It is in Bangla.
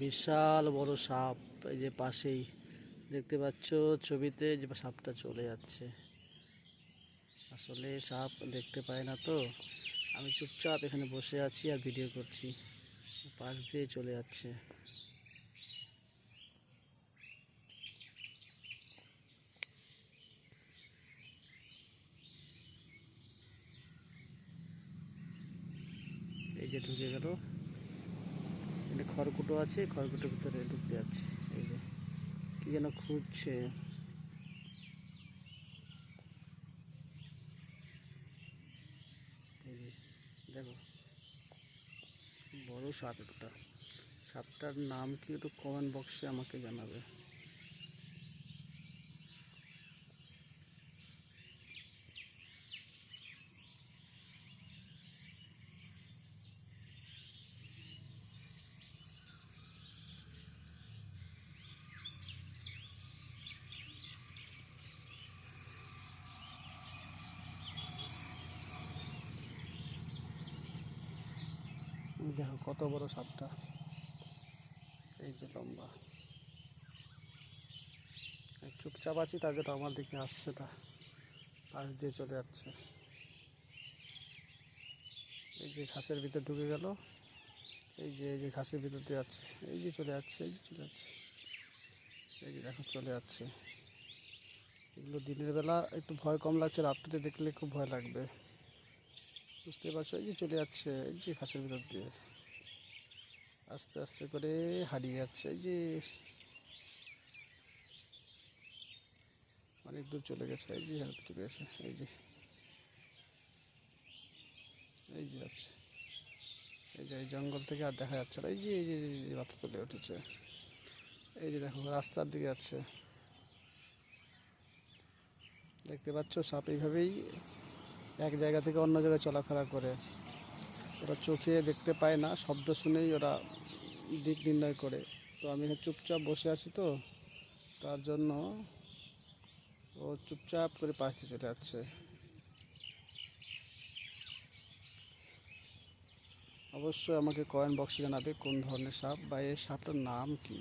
বিশাল বড় সাপ এই যে পাশেই দেখতে পাচ্ছ ছবিতে যে সাপটা চলে যাচ্ছে। আসলে সাপ দেখতে পায় না তো, আমি চুপচাপ এখানে বসে আছি আর ভিডিও করছি, পাশ দিয়ে চলে যাচ্ছে। এই যে ঢুকে গেল, এটা খড়কুটো আছে, খড়কুটোর ভিতরে ঢুকতে যাচ্ছে। এই যে কি যেন খুঁজছে। এই যে দেখো, বড় সাপ একটা। সাপটার নাম কি একটু কমেন্ট বক্সে আমাকে জানাবে। দেখো কত বড় সাপটা, এই যে লম্বা। চুপচাপ আছি তার জন্য আমার দিকে আসছে না, পাশ দিয়ে চলে যাচ্ছে। এই যে ঘাসের ভিতর ঢুকে গেল, এই যে ঘাসের ভিতর দিয়ে যাচ্ছে, এই যে চলে যাচ্ছে, এই যে চলে যাচ্ছে, এই যে দেখো চলে যাচ্ছে। এগুলো দিনের বেলা একটু ভয় কম লাগছে, রাত্রিতে দেখলে খুব ভয় লাগবে, বুঝতে পারছো। এই যে চলে যাচ্ছে, এই যে ঘাসের ভিতর দিয়ে আস্তে আস্তে করে হারিয়ে যাচ্ছে। এই যে অনেক দূর চলে গেছে, এই যে চলে গেছে, এই যে এই যে যাচ্ছে, এই যে এই জঙ্গল থেকে আর দেখা যাচ্ছে না। এই যে মাথা তুলে উঠেছে, এই যে দেখো রাস্তার দিকে যাচ্ছে। দেখতে পাচ্ছ সাপ এইভাবেই এক জায়গা থেকে অন্য জায়গায় চলাফেরা করে। ওরা চোখে দেখতে পায় না, শব্দ শুনেই ওরা দিক নির্ণয় করে। তো আমি চুপচাপ বসে আছি তো, তার জন্য ও চুপচাপ করে পাশ দিয়ে চলে যাচ্ছে। অবশ্যই আমাকে কমেন্ট বক্সে জানাবে কোন ধরনের সাপ বা এই সাপটার নাম কী।